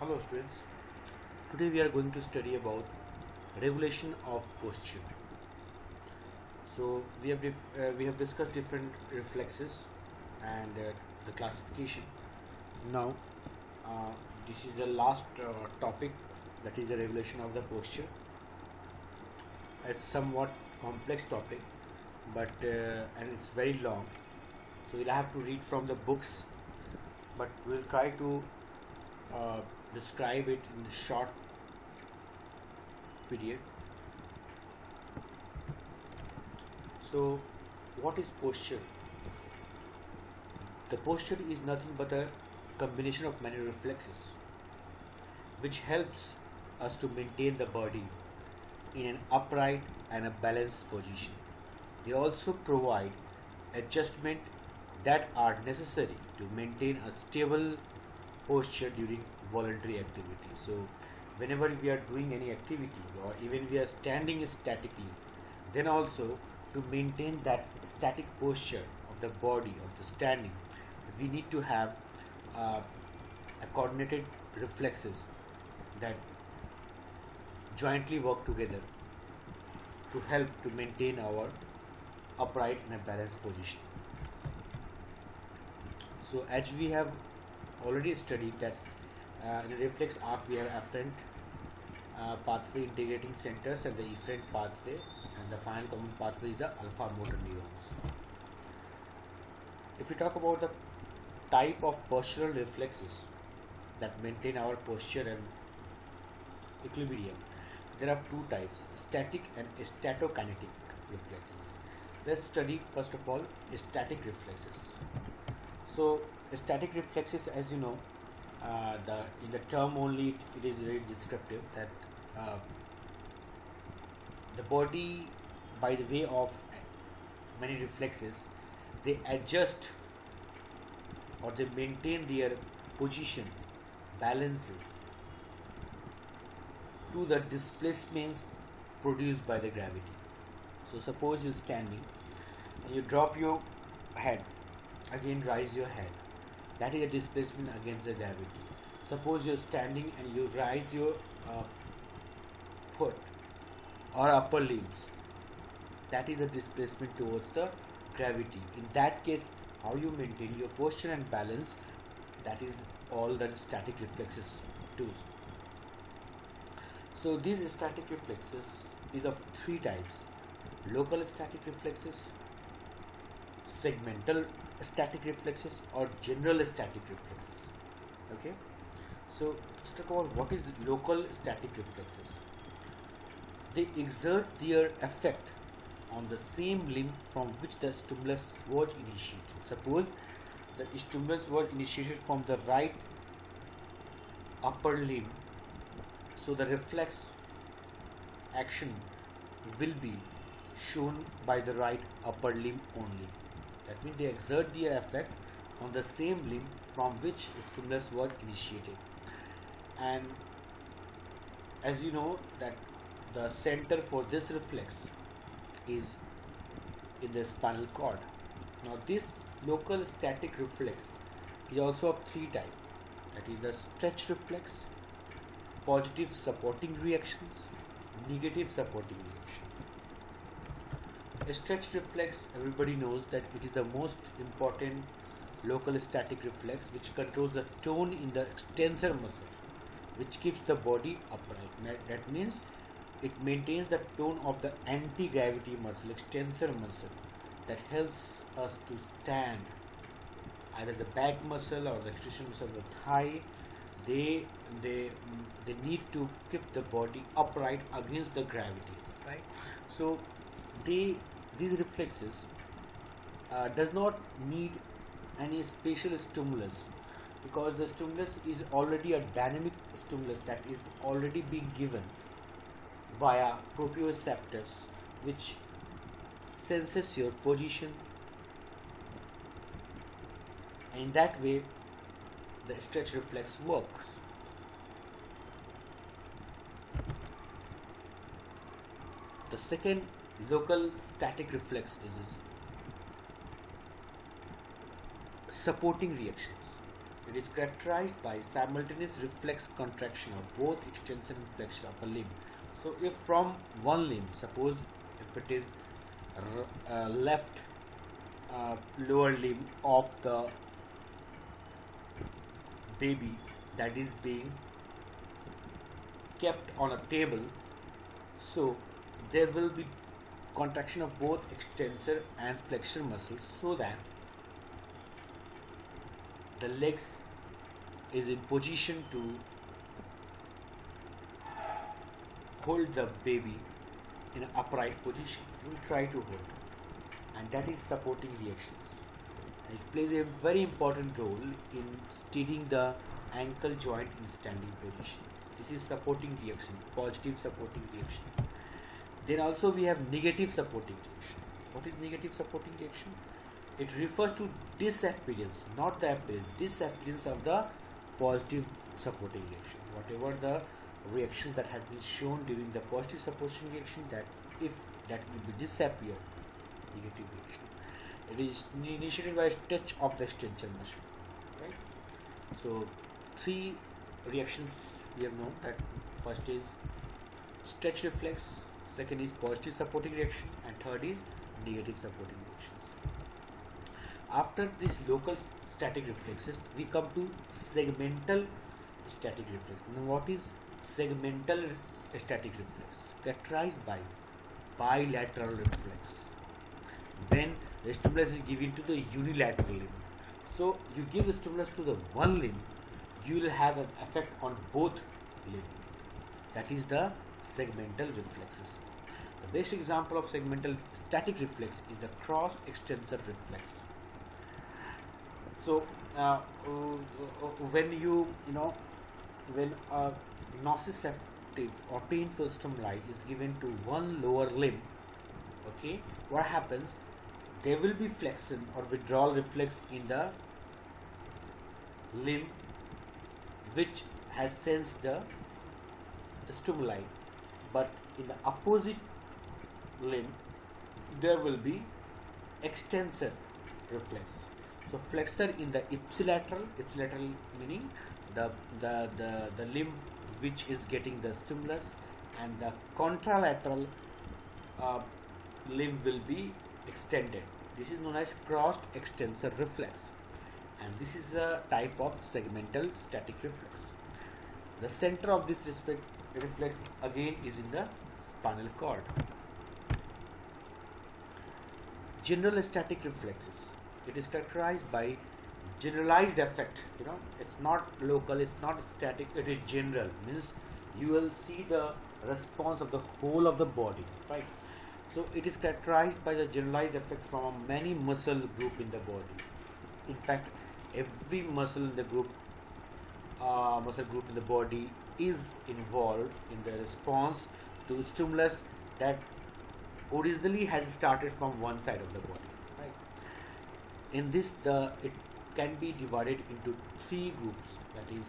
Hello students, today we are going to study about regulation of posture. So we have discussed different reflexes and the classification. Now uh, this is the last topic, that is the regulation of the posture. It's somewhat complex topic, but and it's very long, so you'll have to read from the books, but we'll try to uh, describe it in the short period. So, what is posture? The posture is nothing but a combination of many reflexes which helps us to maintain the body in an upright and a balanced position. They also provide adjustment that are necessary to maintain a stable posture during voluntary activity. So, whenever we are doing any activity or even we are standing statically, then also to maintain that static posture of the body of the standing, we need to have a coordinated reflexes that jointly work together to help to maintain our upright and a balanced position. So as we have already studied that in the reflex arc we have afferent pathway integrating centers and the efferent pathway, and the final common pathway is the alpha motor neurons. If we talk about the type of postural reflexes that maintain our posture and equilibrium, there are two types: static and statokinetic reflexes. Let's study first of all static reflexes. So static reflexes, as you know, the in the term only it is very descriptive that the body, by the way of many reflexes, they adjust or they maintain their position, balances to the displacements produced by the gravity. So suppose you're standing and you drop your head, again rise your head, that is a displacement against the gravity. Suppose you're standing and you rise your foot or upper limbs, that is a displacement towards the gravity. In that case, how you maintain your posture and balance, that is all the static reflexes do. So these static reflexes is of three types: local static reflexes, segmental static reflexes, or general static reflexes. Okay, so let's talk about what is local static reflexes. They exert their effect on the same limb from which the stimulus was initiated. Suppose the stimulus was initiated from the right upper limb, so the reflex action will be shown by the right upper limb only. That means they exert their effect on the same limb from which stimulus was initiated. And as you know that the center for this reflex is in the spinal cord. Now this local static reflex is also of three types, that is the stretch reflex, positive supporting reactions, negative supporting reaction. A stretch reflex, everybody knows that it is the most important local static reflex which controls the tone in the extensor muscle, which keeps the body upright. That means it maintains the tone of the anti-gravity muscle, extensor muscle, that helps us to stand. Either the back muscle or the extension muscle of the thigh, they need to keep the body upright against the gravity, right? So these reflexes does not need any special stimulus, because the stimulus is already a dynamic stimulus that is already being given via proprioceptors, which senses your position. And in that way the stretch reflex works. The second local static reflex is supporting reactions. It is characterized by simultaneous reflex contraction of both extension and flexion of a limb. So, if from one limb, suppose if it is left lower limb of the baby that is being kept on a table, so there will be contraction of both extensor and flexor muscles, so that the legs is in position to hold the baby in an upright position. You will try to hold, and that is supporting reactions. And it plays a very important role in steadying the ankle joint in standing position. This is supporting reaction, positive supporting reaction. Then also we have negative supporting reaction. What is negative supporting reaction? It refers to disappearance, not the appearance, disappearance of the positive supporting reaction. Whatever the reactions that has been shown during the positive supporting reaction, that if that will be disappear, negative reaction. It is initiated by stretch of the extensor muscle, right? So three reactions we have known, that first is stretch reflex, second is positive supporting reaction, and third is negative supporting reactions. After these local static reflexes, we come to segmental static reflex. Now, what is segmental static reflex? Characterized by bilateral reflex. When the stimulus is given to the unilateral limb, so you give the stimulus to the one limb, you will have an effect on both limbs. That is the segmental reflexes. The best example of segmental static reflex is the cross extensor reflex. So when when a nociceptive or painful stimuli is given to one lower limb, okay, what happens? There will be flexion or withdrawal reflex in the limb which has sensed the stimuli, but in the opposite limb there will be extensor reflex. So flexor in the ipsilateral meaning the limb which is getting the stimulus, and the contralateral limb will be extended. This is known as crossed extensor reflex, and this is a type of segmental static reflex. The center of this reflex again is in the spinal cord. General static reflexes. It is characterized by generalized effect. It's not local, it's not static, it is general. Means you will see the response of the whole of the body, right? So it is characterized by the generalized effect from many muscle group in the body. In fact, every muscle in the body is involved in the response to stimulus that originally has started from one side of the body, right? In this, it can be divided into three groups, that is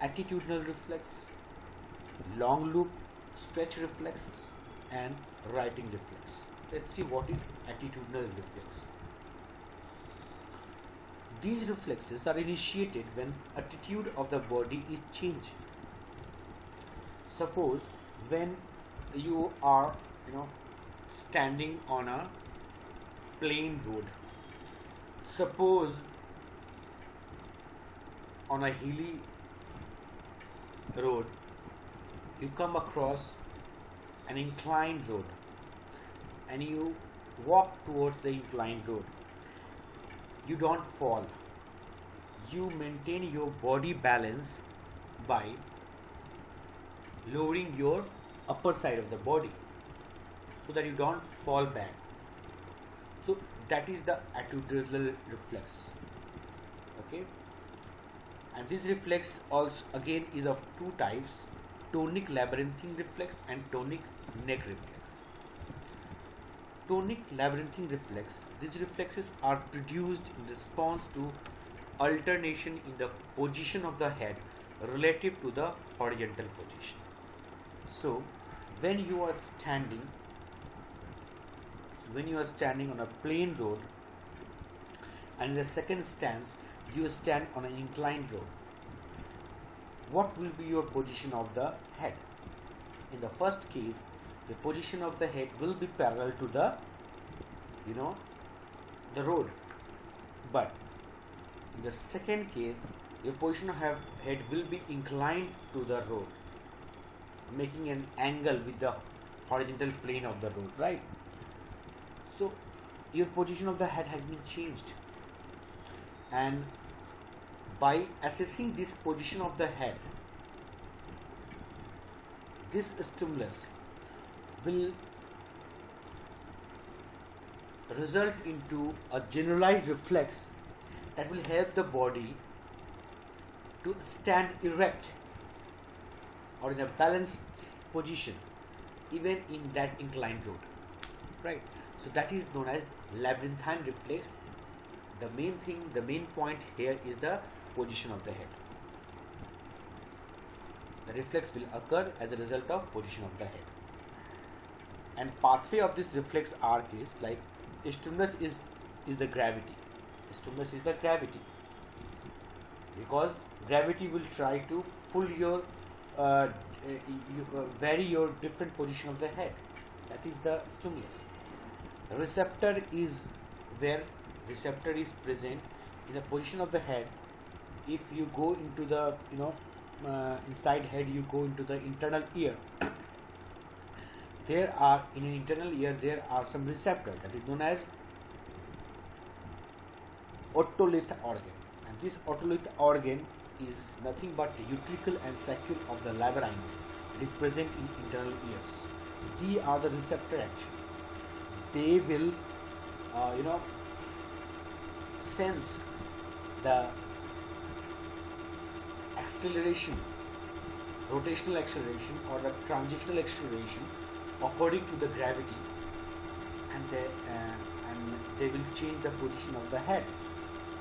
attitudinal reflex, long loop stretch reflexes, and writing reflex. Let's see what is attitudinal reflex. These reflexes are initiated when attitude of the body is changed. Suppose when you are standing on a plain road, suppose on a hilly road you come across an inclined road and you walk towards the inclined road, you don't fall, you maintain your body balance by lowering your upper side of the body so that you don't fall back. So that is the attitudinal reflex, okay? And this reflex also again is of two types: tonic labyrinthine reflex and tonic neck reflex. Tonic labyrinthine reflex, these reflexes are produced in response to alternation in the position of the head relative to the horizontal position. So when you are standing on a plain road, and in the second stance you stand on an inclined road. What will be your position of the head? In the first case, the position of the head will be parallel to the the road, but in the second case, your position of head will be inclined to the road, making an angle with the horizontal plane of the road, right? So your position of the head has been changed, and by assessing this position of the head, this stimulus will result into a generalized reflex that will help the body to stand erect or in a balanced position even in that inclined road, right? So that is known as labyrinthine reflex. The main point here is the position of the head. The reflex will occur as a result of position of the head. And pathway of this reflex arc is like stimulus is the gravity. Stimulus is the gravity, because gravity will try to pull your vary your different position of the head. That is the stimulus. Receptor is where receptor is present in the position of the head. If you go into the inside head, you go into the internal ear. There are in an internal ear there are some receptors that is known as otolith organ, and this otolith organ is nothing but the utricle and saccule of the labyrinth. It is present in internal ears. So these are the receptor action. They will sense the acceleration, rotational acceleration or the transitional acceleration according to the gravity, and they will change the position of the head,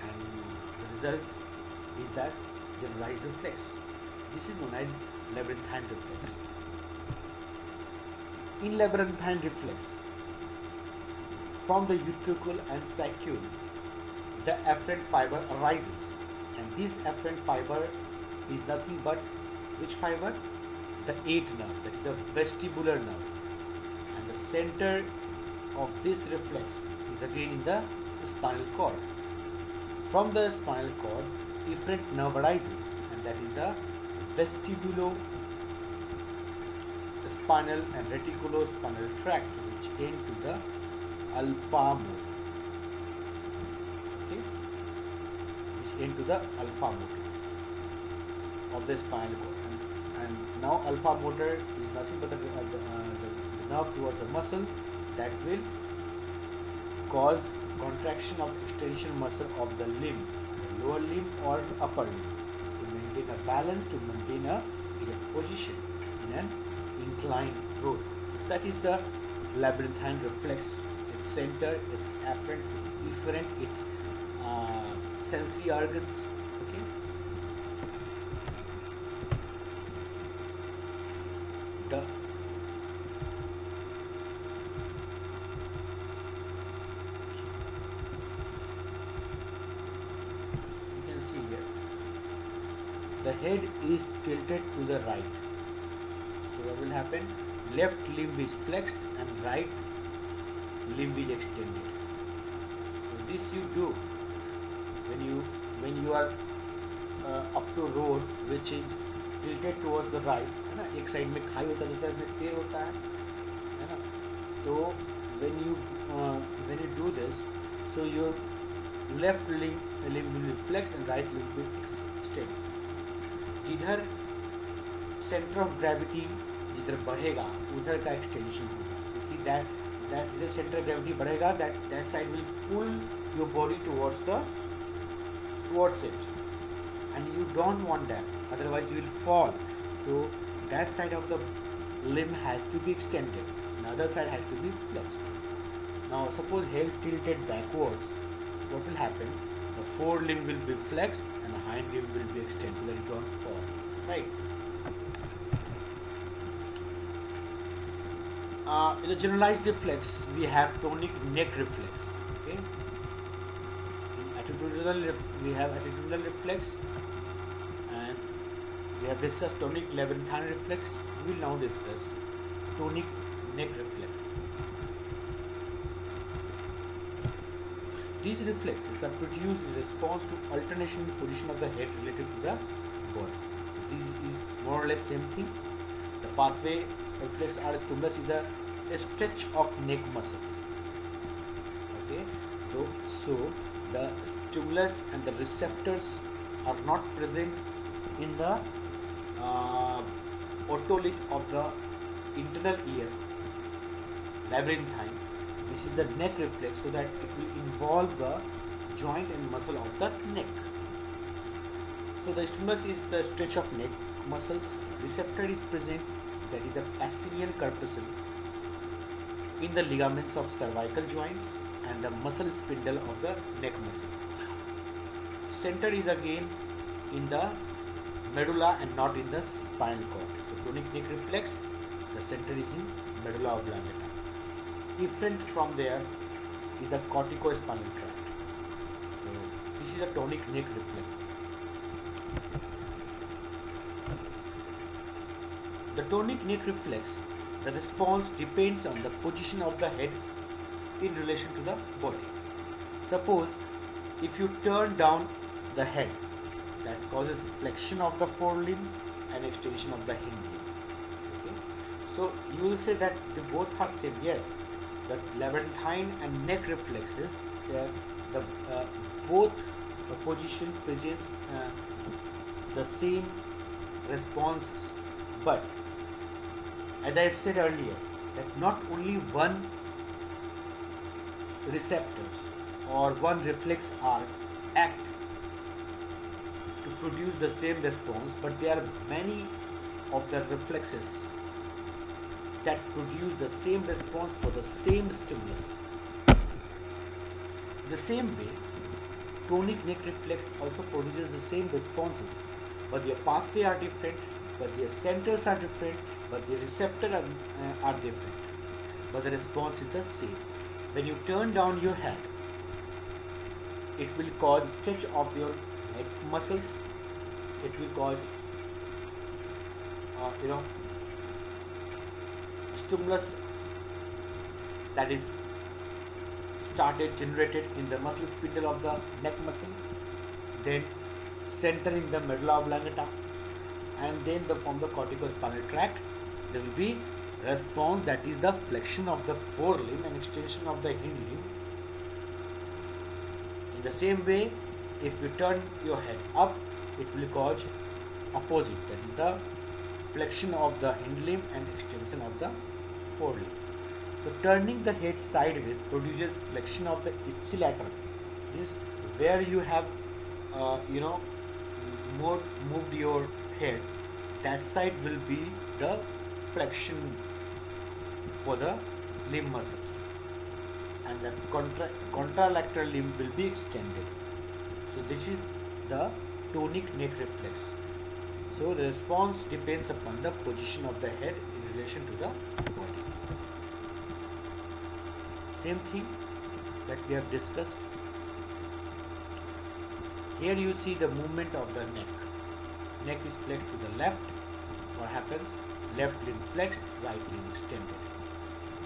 and the result is that generalized reflex. This is known as labyrinthine reflex. In labyrinthine reflex, from the utricle and saccule, the afferent fiber arises, and this afferent fiber is nothing but which fiber? The 8th nerve, that is the vestibular nerve, and the center of this reflex is again in the spinal cord. From the spinal cord, efferent nerve arises, and that is the vestibulospinal and reticulospinal tract, which end to the alpha motor. Okay, which end to the alpha motor of the spinal cord, and now alpha motor is nothing but the nerve towards the muscle that will cause contraction of extension muscle of the limb, the lower limb or upper limb, to maintain a balance, to maintain a erect position in an inclined road. So that is the labyrinthine reflex. Its center, its afferent, its efferent, its sensory organs. Okay. The the head is tilted to the right. So what will happen? Left limb is flexed and right limb is extended. So this you do when you are up to road which is tilted towards the right, है ना, एक side में खाई होता है, दूसरी side में पेड़ होता है ना. तो when you do this, so your left limb will be flexed and right limb will be extended. जिधर सेंटर ऑफ ग्रेविटी जिधर बढ़ेगा उधर का एक्सटेंशन होगा, क्योंकि that जिधर सेंटर ऑफ ग्रेविटी बढ़ेगा that side will pull your body towards it, and you don't want that, otherwise you will fall. So that side of the limb has to be extended, the other side has to be flexed. Now suppose head tilted backwards, what will happen? The forelimb will be flexed and the hind limb will be extended so that you don't fall, right? In the generalized reflex, we have tonic neck reflex. Okay. In we have attitudinal reflex, and we have discussed tonic labyrinthine reflex. We will now discuss tonic neck reflex. These reflexes are produced in response to alternation in position of the head relative to the body. This is more or less same thing. The pathway reflex or stimulus is the stretch of neck muscles. Okay, so the stimulus and the receptors are not present in the otolith of the internal ear, labyrinthine. This is the neck reflex, so that it will involve the joint and muscle of the neck. So the stimulus is the stretch of neck muscles. Receptor is present, that is the Pacinian corpuscle, in the ligaments of cervical joints and the muscle spindle of the neck muscle. Center is again in the medulla and not in the spinal cord. So tonic neck reflex, the center is in medulla oblongata. Different from there is the corticospinal tract. So this is a tonic neck reflex. The tonic neck reflex, the response depends on the position of the head in relation to the body. Suppose if you turn down the head, that causes flexion of the forelimb and extension of the hind limb. Okay? So you will say that they both are same. Yes, but labyrinthine and neck reflexes, both position presents the same responses, but as I have said earlier, that not only one receptors or one reflex arc act to produce the same response, but there are many of the reflexes that produce the same response for the same stimulus. In the same way, tonic neck reflex also produces the same responses, but their pathway are different, but their centers are different, but the receptors are different, but the response is the same. When you turn down your head, it will cause stretch of your neck muscles. It will cause stimulus that is generated in the muscle spindle of the neck muscle, then center in the medulla oblongata, and then from the corticospinal tract there will be response, that is the flexion of the forelimb and extension of the hind limb. In the same way, if you turn your head up, it will cause opposite, that is the flexion of the hind limb and extension of the forelimb. So turning the head sideways produces flexion of the ipsilateral, is where you have moved your head, that side will be the flexion for the limb muscles, and the contralateral limb will be extended. So this is the tonic neck reflex. So the response depends upon the position of the head in relation to the body. Same thing that we have discussed. Here you see the movement of the neck. Neck is flexed to the left. What happens? Left limb flexed, right limb extended.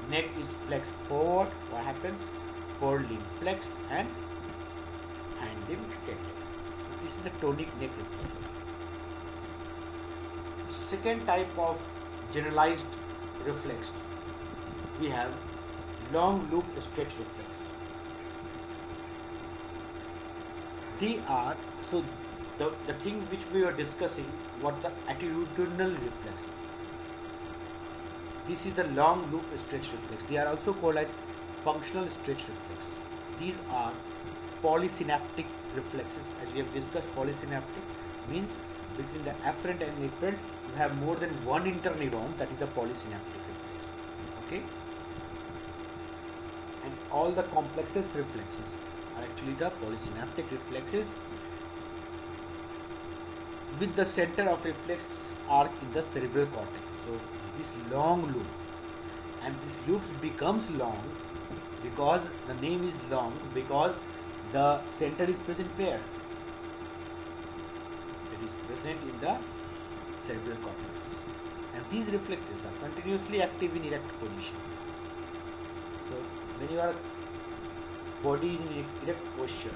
Neck is flexed forward. What happens? Forelimb flexed and hind limb extended. So this is a tonic neck reflex. Second type of generalized reflex, we have long loop stretch reflex. They are, so the thing which we were discussing, what the attitudinal reflex. This is the long loop stretch reflex. They are also called as functional stretch reflex. These are polysynaptic reflexes. As we have discussed, polysynaptic means between the afferent and efferent you have more than one interneuron, that is the polysynaptic reflex. Okay? And all the complexes reflexes are actually the polysynaptic reflexes, with the center of reflex arc in the cerebral cortex. So this long loop, and this loop becomes long because the name is long, because The center is present where? It is present in the cerebral cortex. And these reflexes are continuously active in erect position. So when your body is in erect posture,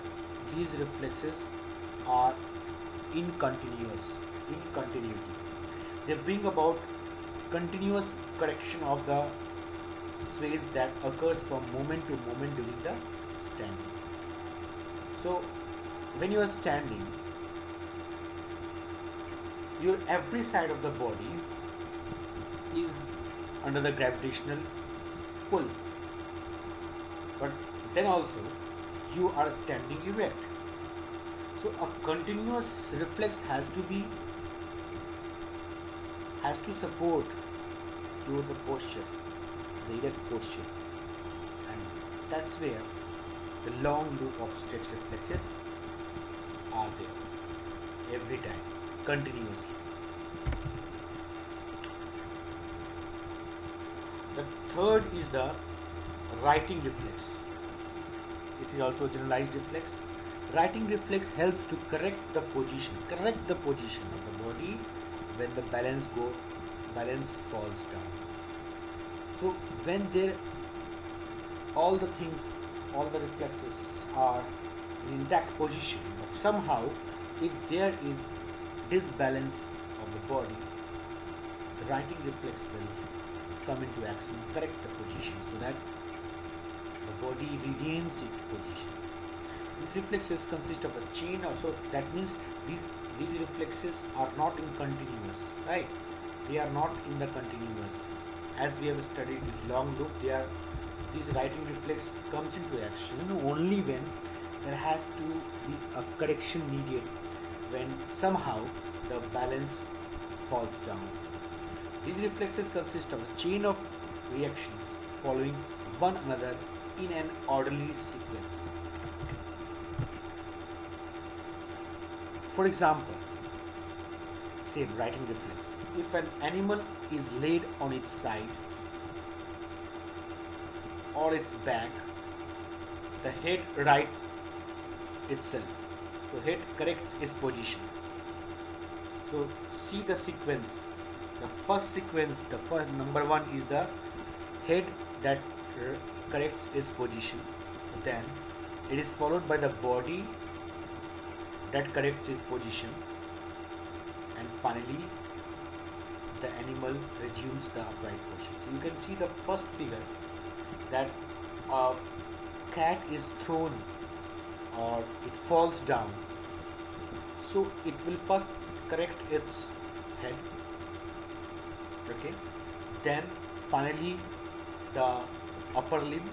these reflexes are in continuity. They bring about continuous correction of the sways that occurs from moment to moment during the standing. So when you are standing, your every side of the body is under the gravitational pull, but then also you are standing erect. So a continuous reflex has to support your the posture, the erect posture, and that's where the long loop of stretch reflexes are there every time, continuously. The third is the writing reflex. This is also a generalized reflex. Writing reflex helps to correct the position of the body when the balance falls down. So when all the reflexes are in intact position, but somehow if there is disbalance of the body, the writing reflex will come into action, correct the position so that the body regains its position. These reflexes consist of a chain, also that means these reflexes are not in continuous, right? They are not in the continuous. As we have studied this long loop, this writing reflex comes into action only when there has to be a correction needed, when somehow the balance falls down. These reflexes consist of a chain of reactions following one another in an orderly sequence. For example, say writing reflex. If an animal is laid on its side or its back, the head rights itself. So head corrects its position. So see the sequence. The first number one is the head that corrects its position. Then it is followed by the body that corrects its position, and finally the animal resumes the upright position. So you can see the first figure that a cat is thrown or it falls down. So it will first correct its head, okay, then finally the upper limb,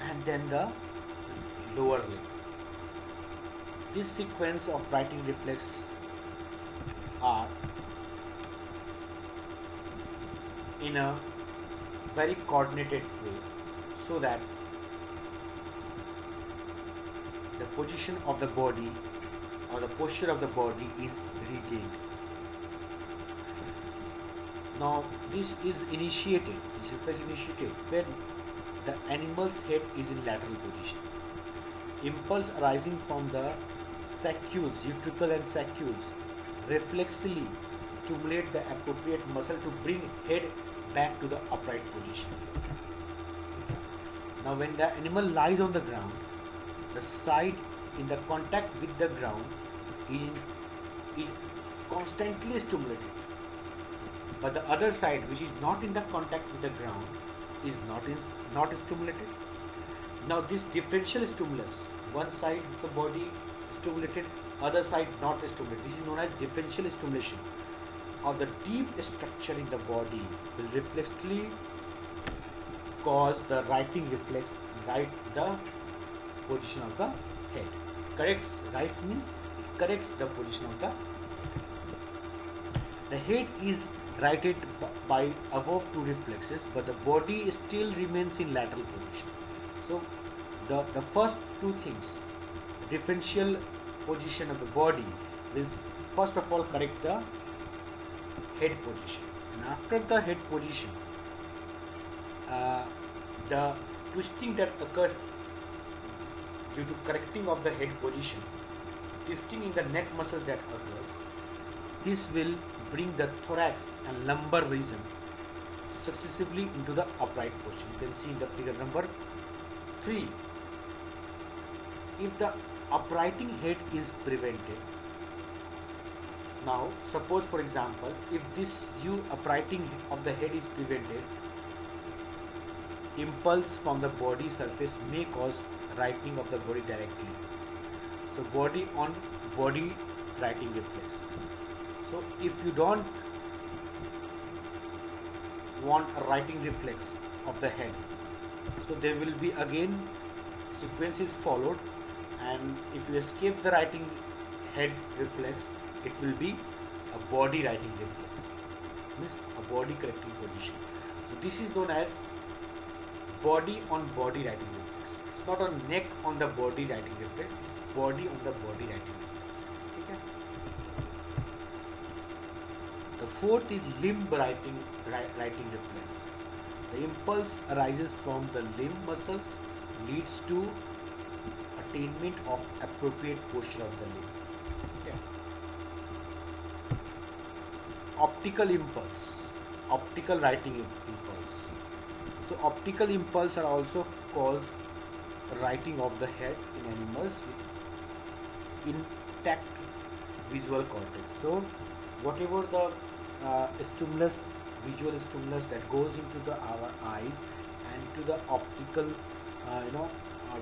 and then the lower limb. This sequence of writing reflex are in a very coordinated way so that the position of the body or the posture of the body is regained. Now this reflex initiated when the animal's head is in lateral position. Impulse arising from the saccules, utricle and saccules, reflexively stimulate the appropriate muscle to bring head back to the upright position. Now when the animal lies on the ground, the side in the contact with the ground is constantly stimulated, but the other side which is not in the contact with the ground is not stimulated. Now this differential stimulus, one side of the body stimulated, other side not stimulated, this is known as differential stimulation of the deep structure in the body, will reflexively cause the writing reflex right the position of the head. Rights means it corrects the position of the head. The head is righted by above two reflexes, but the body still remains in lateral position. So the first two things, differential position of the body, will first of all correct the head position, and after the head position, the twisting that occurs due to correcting of the head position, twisting in the neck muscles that occurs. This will bring the thorax and lumbar region successively into the upright position. You can see in the figure number 3. If the uprighting head is prevented, now suppose for example, if this uprighting of the head is prevented, impulse from the body surface may cause rightening of the body directly. So body on body righting reflex. So if you don't want a righting reflex of the head, so there will be again sequences followed, and if you escape the righting head reflex, it will be a body righting reflex, means a body correcting position. So this is known as body on body righting reflex. It's not a neck on the body righting reflex, it's body on the body righting reflex. Okay? The fourth is limb righting reflex. The impulse arises from the limb muscles, leads to attainment of appropriate posture of the limb. Okay. Optical impulse, optical righting impulse. So optical impulse are also cause righting of the head in animals with intact visual cortex. So whatever the stimulus, visual stimulus that goes into our eyes and to the optical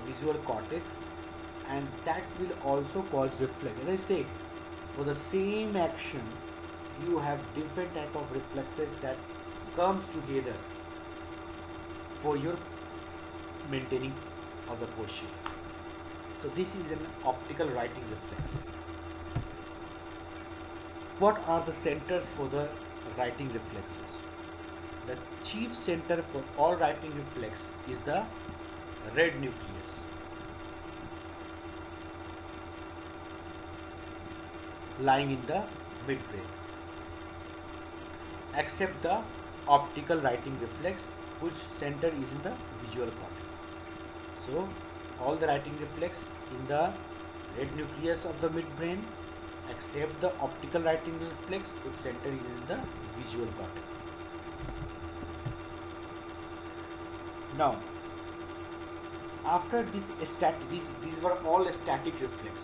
visual cortex, and that will also cause reflex. As I said, for the same action you have different type of reflexes that comes together for your maintaining of the posture. So this is an optical righting reflex. What are the centers for the righting reflexes? The chief center for all righting reflex is the red nucleus. Lying in the midbrain, except the optical righting reflex, which center is in the visual cortex. So all the righting reflex in the red nucleus of the midbrain, except the optical righting reflex, which center is in the visual cortex. Now after these were all static reflex.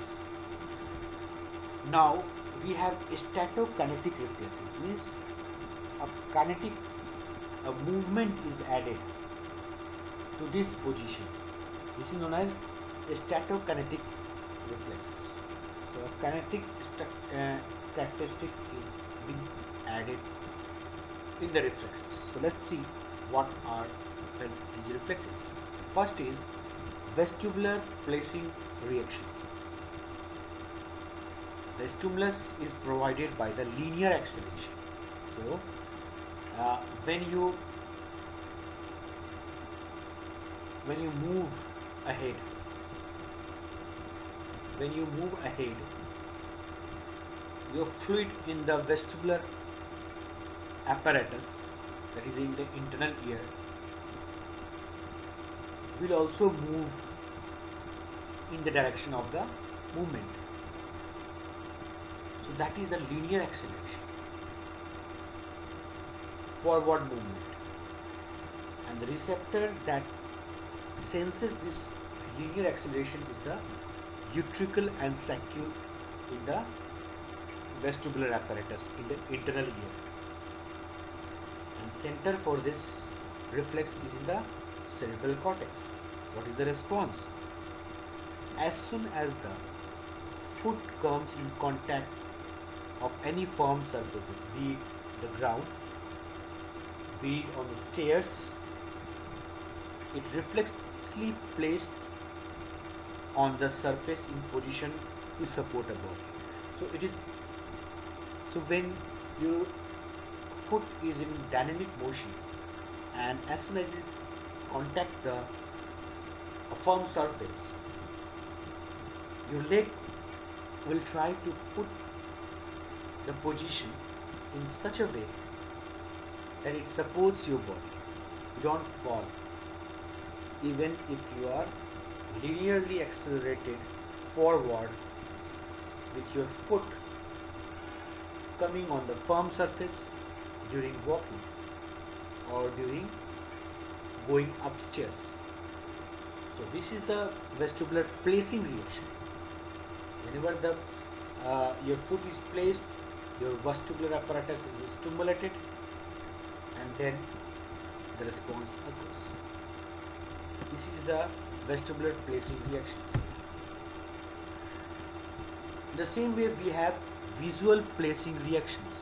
Now we have statokinetic reflexes, means a movement is added to this position. This is known as statokinetic reflexes. So a kinetic characteristic is being added in the reflexes. So let's see what are these reflexes. First is vestibular placing reactions. The stimulus is provided by the linear acceleration. So when you move ahead, your fluid in the vestibular apparatus, that is in the internal ear, will also move in the direction of the movement. So that is the linear acceleration, forward movement, and the receptor that senses this linear acceleration is the utricle and saccule in the vestibular apparatus in the internal ear, and center for this reflex is in the cerebral cortex. What is the response? As soon as the foot comes in contact of any firm surfaces, be it the ground, be it on the stairs, it reflexively placed on the surface in position to support a body. So when your foot is in dynamic motion, and as soon as it contact a firm surface, your leg will try to put the position in such a way that it supports your body. You don't fall, even if you are linearly accelerated forward with your foot coming on the firm surface during walking or during going upstairs. So this is the vestibular placing reaction. Whenever your foot is placed, your vestibular apparatus is stimulated, and then the response occurs. This is the vestibular placing reactions. In the same way, we have visual placing reactions.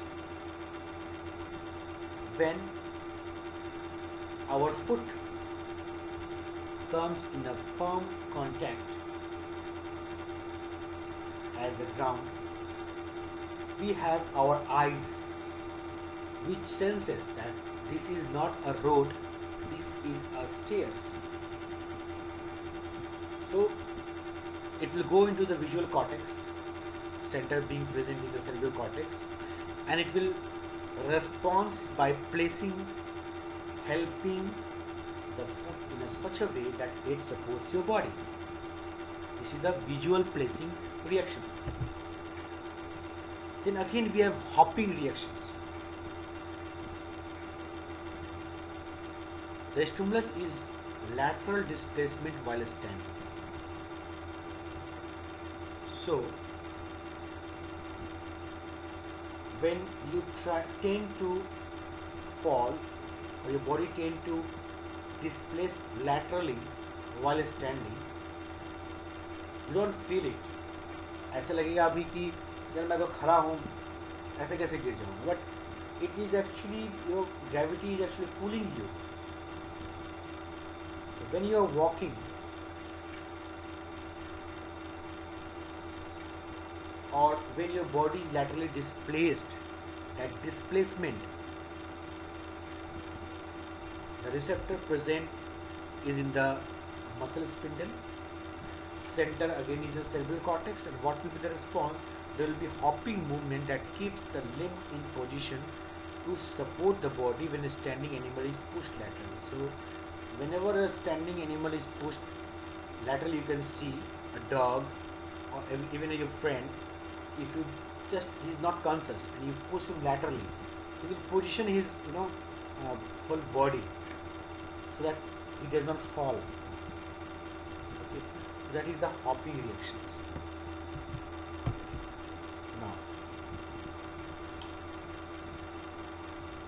When our foot comes in a firm contact at the ground, we have our eyes which senses that this is not a road, this is a stairs. So it will go into the visual cortex, center being present in the cerebral cortex, and it will respond by placing, helping the foot in such a way that it supports your body. This is the visual placing reaction. Then again we have hopping reactions. The stimulus is lateral displacement while standing. So when you tend to fall, or your body tend to displace laterally while standing, you don't feel it. ऐसा लगेगा अभी कि जब मैं तो खड़ा हूँ ऐसे कैसे गिर जाऊँ, but it is actually, your gravity is actually pulling you. So when you are walking or when your body is laterally displaced, that displacement, the receptor present is in the muscle spindle. Center again is the cerebral cortex, and what will be the response? There will be hopping movement that keeps the limb in position to support the body when a standing animal is pushed laterally. So whenever a standing animal is pushed laterally, you can see a dog or even your friend, if you just, he is not conscious and you push him laterally, he will position his whole body so that he does not fall. Okay. So that is the hopping reactions. Now,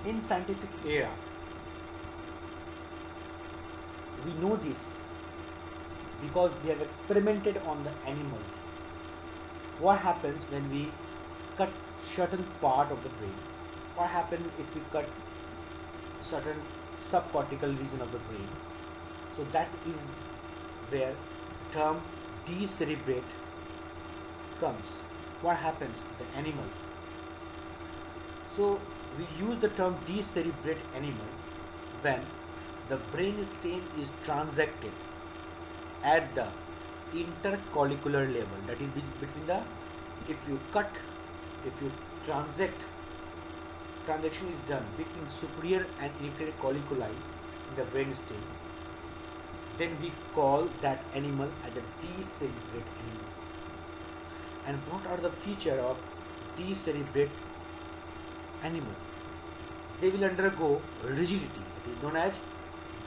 in scientific era, we know this because we have experimented on the animals. What happens when we cut certain part of the brain? What happens if we cut certain subcortical region of the brain? So that is where the term decerebrate comes. What happens to the animal? So we use the term decerebrate animal when the brain stem is transected at the intercollicular level, that is between the, if you transect, transaction is done between superior and inferior colliculi in the brain stem, then we call that animal as a decerebrate animal. And what are the features of decerebrate animal? They will undergo rigidity, it is known as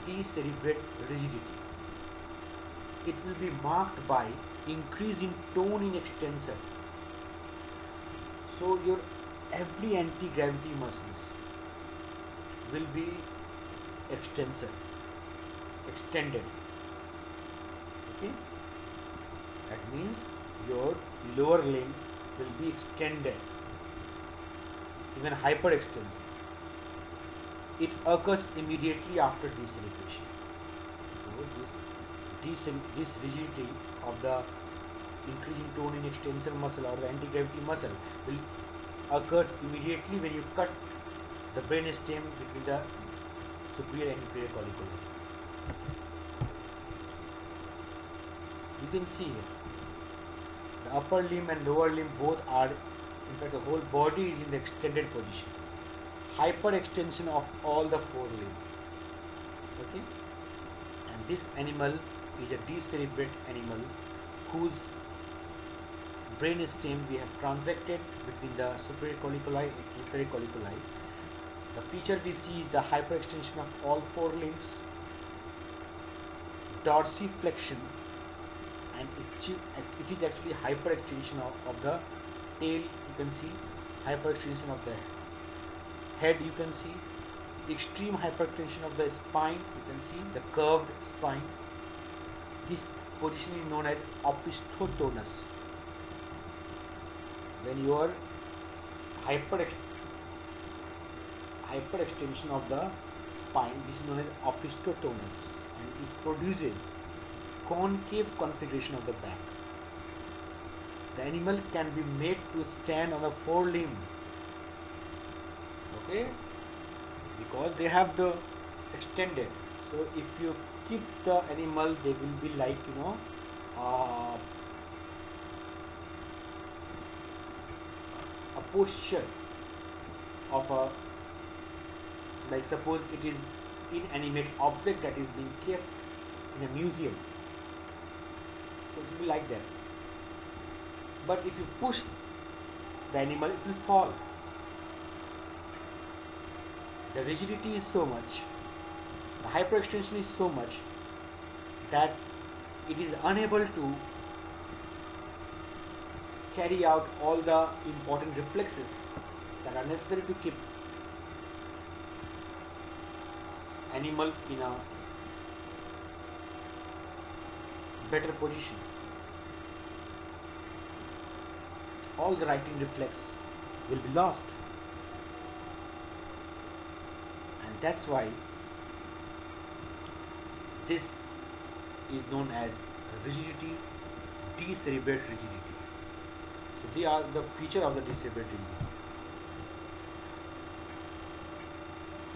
decerebrate rigidity. It will be marked by increase in tone in extensor. So your every anti-gravity muscles will be extended. Okay, that means your lower limb will be extended, even hyperextension. It occurs immediately after decerebration. So this rigidity of the increasing tone in extensor muscle or the anti-gravity muscle will occurs immediately when you cut the brain stem between the superior and inferior colliculi. You can see here the upper limb and lower limb both are, in fact the whole body is in the extended position. Hyperextension of all the four limbs. Okay, and this animal is a decerebrate animal whose brain stem we have transected between the superior colliculi and inferior colliculi. The feature we see is the hyperextension of all four limbs, dorsiflexion, and it is actually hyperextension of the tail. You can see hyperextension of the head. You can see extreme hyperextension of the spine. You can see the curved spine. This position is known as opisthotonus. When you are hyperextension of the spine, this is known as opisthotonus, and it produces concave configuration of the back. The animal can be made to stand on a forelimb, okay, because they have the extended. So if you keep the animal, they will be like, you know, a posture of a, like suppose it is inanimate object that is being kept in a museum, so it will be like that. But if you push the animal, it will fall. The rigidity is so much, the hyperextension is so much that it is unable to carry out all the important reflexes that are necessary to keep animal in a better position. All the righting reflex will be lost, and that's why this is known as rigidity, decerebrate rigidity. So they are the feature of the decerebrate rigidity.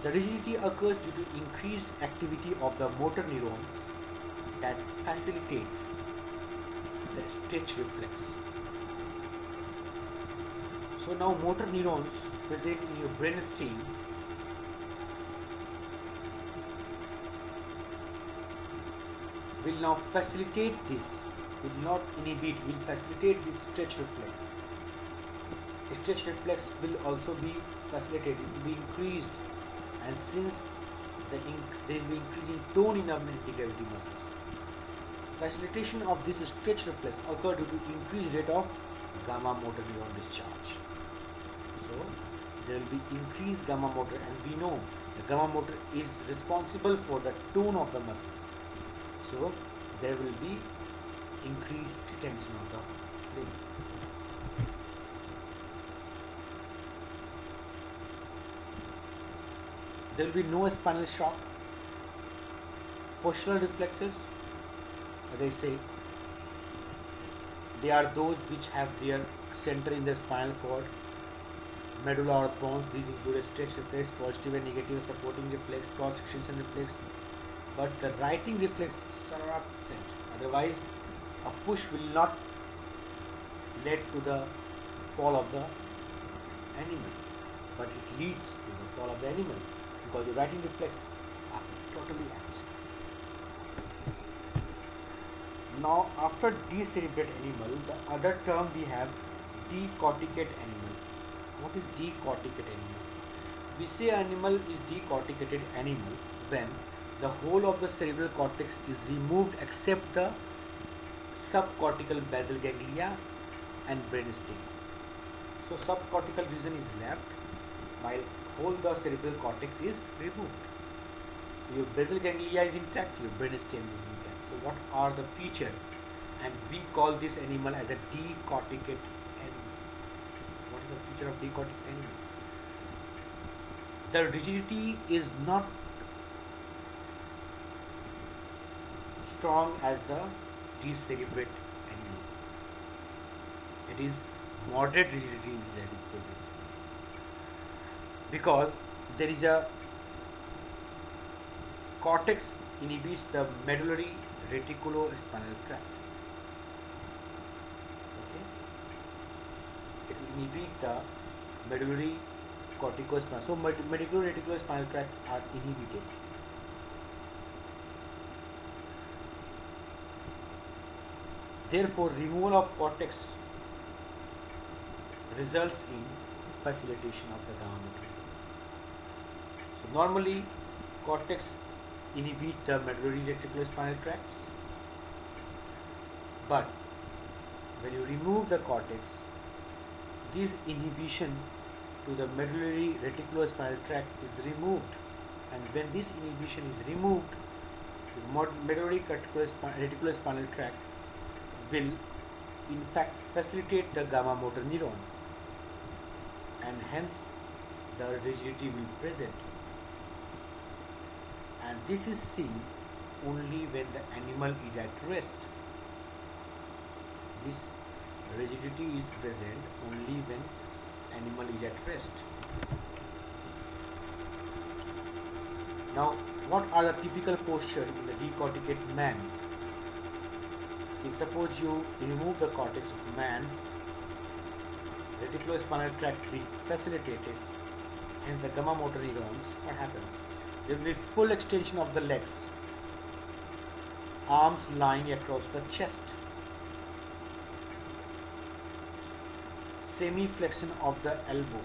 The rigidity occurs due to increased activity of the motor neurons that facilitates the stretch reflex. So now motor neurons present in your brainstem will now facilitate this, will not inhibit, will facilitate this stretch reflex. The stretch reflex will also be facilitated, it will be increased, and since there will be increasing tone in our anti-gravity muscles. Facilitation of this stretch reflex occurs due to increased rate of gamma motor neuron discharge. So there will be increased gamma motor, and we know the gamma motor is responsible for the tone of the muscles. So there will be increased extension of the limb. There will be no spinal shock. Postural reflexes, as I say, they are those which have their center in the spinal cord, medulla or pons. These include stretch reflex, positive and negative supporting reflex, cross extension reflex, but the righting reflex are absent. Otherwise, a push will not lead to the fall of the animal, but it leads to the fall of the animal because the righting reflex are totally absent. Now, after decerebrate animal, the other term we have decorticate animal. What is decorticate animal? We say animal is decorticated animal when the whole of the cerebral cortex is removed except the subcortical basal ganglia and brainstem. So subcortical region is left while whole the cerebral cortex is removed. So your basal ganglia is intact, your brainstem is intact. So what are the features? And we call this animal as a decorticate animal. What is the feature of decorticate animal? The rigidity is not strong as the decerebrate animal. It is moderate rigidity that is present because there is a cortex inhibits the medullary reticulospinal tract. Okay, it will inhibit the medullary corticospinal. So medullary reticulospinal tract are inhibited. Therefore, removal of cortex results in facilitation of the gamma motor. So normally cortex inhibits the medullary reticulospinal tracts, but when you remove the cortex, this inhibition to the medullary reticulospinal tract is removed, and when this inhibition is removed, the medullary reticulospinal tract will in fact facilitate the gamma motor neuron, and hence the rigidity will be present, and this is seen only when the animal is at rest. This rigidity is present only when animal is at rest. Now, what are the typical postures in the decorticate man? If suppose you remove the cortex of man, reticulospinal tract being facilitated, hence the gamma motor neurons, what happens? There will be full extension of the legs, arms lying across the chest, semi-flexion of the elbow,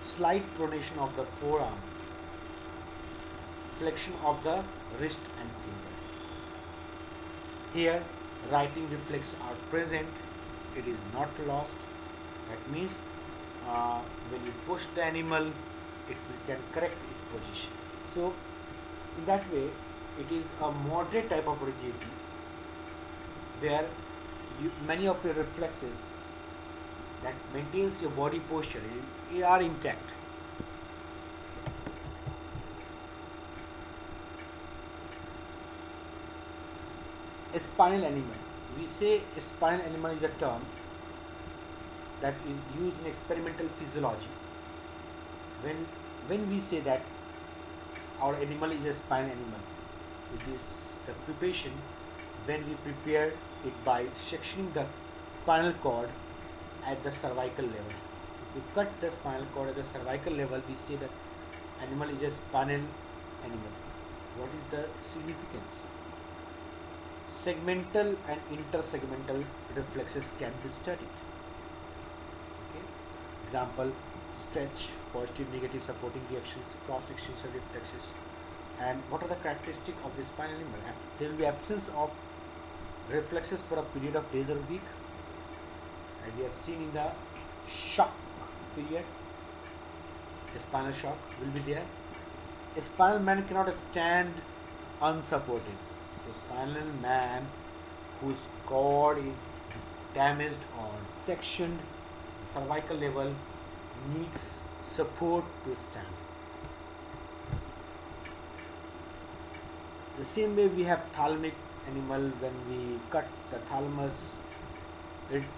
slight pronation of the forearm, flexion of the wrist and finger. Here, writing reflex are present, it is not lost. That means when you push the animal, it can correct its position. So, in that way, it is a moderate type of rigidity where many of your reflexes that maintains your body posture are intact. A spinal animal. We say a spinal animal is a term that is used in experimental physiology. When we say that our animal is a spinal animal, it is the preparation when we prepare it by sectioning the spinal cord at the cervical level. If we cut the spinal cord at the cervical level, we say that animal is a spinal animal. What is the significance? Segmental and intersegmental reflexes can be studied. Okay. Example, stretch, positive, negative supporting reactions, cross extension reflexes. And what are the characteristics of the spinal animal? There will be absence of reflexes for a period of days or week, and we have seen in the shock period, a spinal shock will be there. A spinal man cannot stand unsupported. So spinal man whose cord is damaged or sectioned, cervical level, needs support to stand. The same way we have thalamic animal. When we cut the thalamus,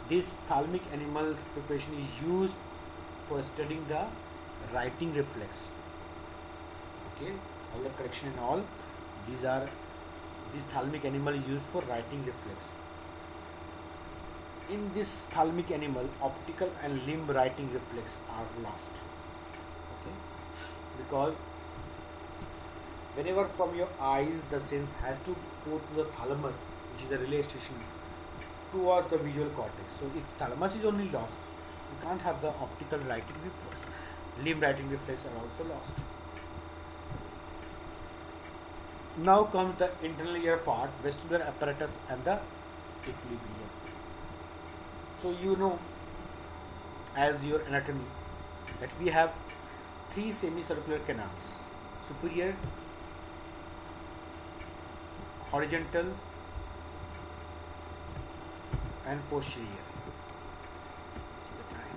this thalamic animal preparation is used for studying the writing reflex. Okay, all the correction and all, this thalamic animal is used for writing reflex. In this thalamic animal, optical and limb writing reflex are lost. Okay, because whenever from your eyes the sense has to go to the thalamus, which is the relay station, towards the visual cortex. So if thalamus is only lost, you can't have the optical writing reflex. Limb writing reflex are also lost. Now comes the internal ear part, vestibular apparatus and the equilibrium. So you know, as your anatomy, that we have three semicircular canals: superior, horizontal and posterior. See the time.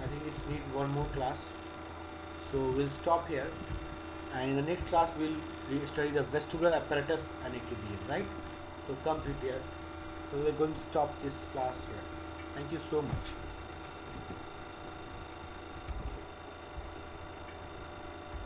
I think it needs one more class. So we'll stop here, and in the next class we'll study the vestibular apparatus and equilibrium, right? So come prepared. So we're going to stop this class here. Thank you so much.